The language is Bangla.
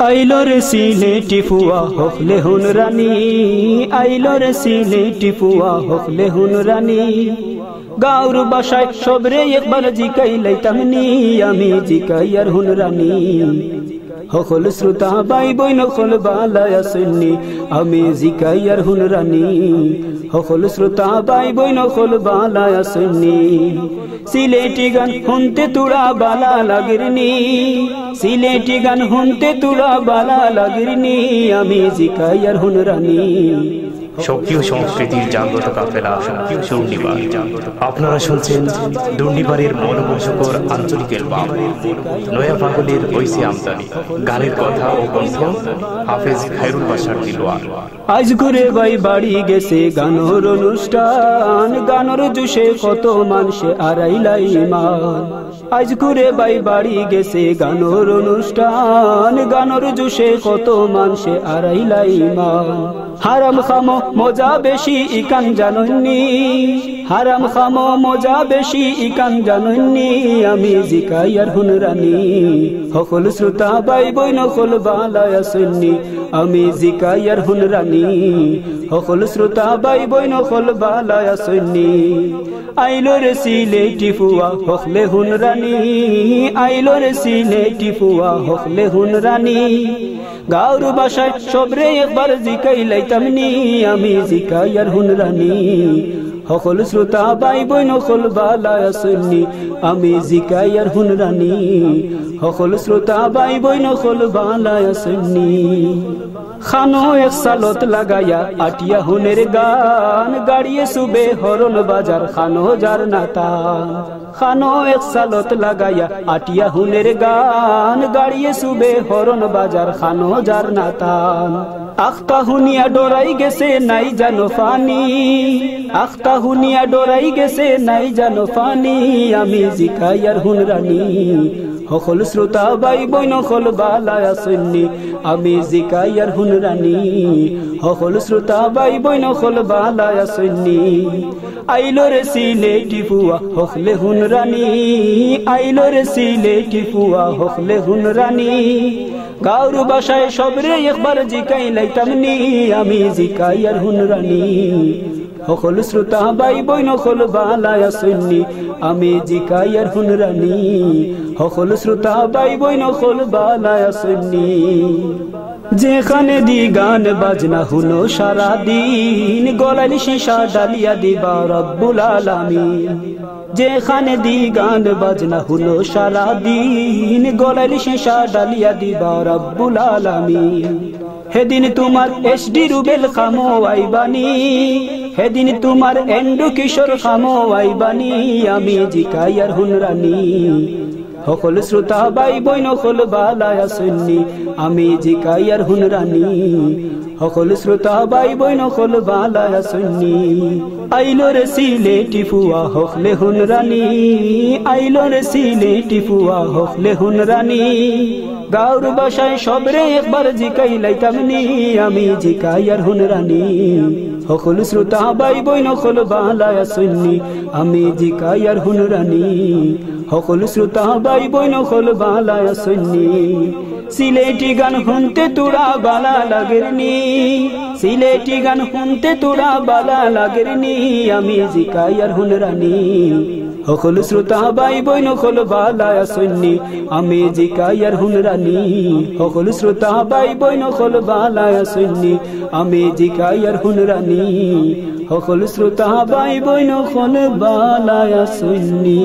আইলো রে সিলেটি ফুয়া হকলে হুন রানী, আইলো রে সিলেটি ফুয়া হকলে হুন রানী। গাঁর বাসায় সবরে একবার জিকাই লাইতাম নি, আমি জিকাই আর হুন রানী। হকল শ্রোতা বাই বই নকল বালায় আসেননি, আমি জিকাই আর হুন রানী। হকল শ্রোতা বাই বই নকল বালায় আসেননি। সিলেটি গান শুনতে তোরা বালা লাগেরনি, সিলেটি গান শুনতে তোরা বালা লাগেরনি, আমি জিকাই আর হুন রানী। শক্তি ও সংস্কৃতির জাগ্রত কাফেলা দুর্নিবার। আপনারা শুনছেন দুর্নিবারের মনোমোহকর আঞ্চলিক অ্যালবাম নয়া পাগলের বৈশি আমদানি। গানের কথা ও কণ্ঠ হাফেজ খায়রুল বাশার দিলওয়ার। আজ ঘুরে বাই বাড়ি গেছে গানোর অনুষ্ঠান, গানোর জুসে কত মানুষে আড়াইলাই মান। আজ ঘুরে বাই বাড়ি গেছে গানোর অনুষ্ঠান, গানোর জুসে কত মানুষে আড়াইলাই মান। হারাম খামো মজা বেশি ইকান জাননি, হারাম খামো মজা বেশি ইকান জাননি, আমি জিকাই আর হুন রানী। হকল শ্রোতা বাই বই নকল বালায় আসেননি, আমি জিকাই আর হুন রানী। হকল শ্রোতা বাই বই নকল বালায় আসেননি। আইলো রে সিলেটি ফুয়া হকলে হুন রানী, আইলো রে সিলেটি ফুয়া হকলে হুন রানী। গাঁর বাসায় সবরে একবার জিকাই লাইতাম নি, আমি জিকাই আর হুন রানী। হকল শ্রোতা বাই বই নকল বালায় আসেননি, আমি জিকাই আর হুন রানী। হকল শ্রোতা বাই বই নকল বালায় আসেননি। খানো এক সালত লাগায়া আটিয়া হুনের গান, গাড়িয়ে সুবে হরন বাজার খানো যার নাতান। খানো এক সালত লাগায়া আটিয়া হুনের গান, গাড়িয়ে সুবে হরন বাজার খানো যার নাতান। আখতা হুনিয়া ডরাই গেছে নাই জানো ফানি, আখতা হুনিয়া ডরাই গেছে নাই জানো ফানি, আমি জিকাই আর হুন রানী। হকল শ্রোতা বাই বই নকল বালায় আসেননি, আমি জিকাই আর হুন রানী। হকল শ্রোতা বাই বই নকল বালায় আসেননি। আইলো রে সিলেটি ফুয়া হকলে হুন রানী, আইলো রে সিলেটি ফুয়া হকলে হুন রানী। গাঁর বাসায় সবরে একবার জিকাই লাইতাম নি, আমি জিকাই আর হুন রানী। হকল শ্রোতা বাই বই নকল বালায় আসেননি, আমি জিকাই আর হুন রানী। হকল শ্রোতা বাই বই নকল বালায় আসেননি। যেখানে দি গান বাজনা হুনো সারা দিন, গলায় শিশা ডালিয়া দিবা রব্বুল আলামিন। যেখানে দি গান বাজনা হুনো সারা দিন, গলায় শিশা ডালিয়া দিবা রব্বুল আলামিন। হেদিন তোমার এসডি রুবেল খামো আইবানি, হেদিন তোমার এন্ডু কিশোর খামো আইবানি, আমি জিকাই আর হুন রানী। হকল শ্রোতা বাই বই নকল বালায় আসেননি, আমি জিকাই আর হুন রানী। হকল শ্রোতা বাই বই নকল বালায় আসেননি। আইলো রে সিলেটি ফুয়া হকলে হুন রানী, আইলো রে সিলেটি ফুয়া হকলে হুন রানী। গাঁর বাসায় সবরে একবার জিকাই লাইতাম নি, আমি জিকাই আর হুন রানী। হকল শ্রোতা বাই বই নকল বালায় আসেননি, আমি জিকাই আর হুন রানী। হকল শ্রোতা বাই বই নকল বালায় আসেননি। সিলেটি গান শুনতে তোরা বালা লাগেরনি, সিলেটি গান শুনতে তোরা বালা লাগেরনি, আমি জিকাই আর হুন রানী। হকল শ্রোতা বাই বই নকল বালায় আসেননি, আমি জিকাই আর হুন রানী। হকল শ্রোতা বাই বই নকল বালায় আসেননি, আমি জিকাই আর হুন রানী। হকল শ্রোতা বাই বই নকল বালায় আসেননি।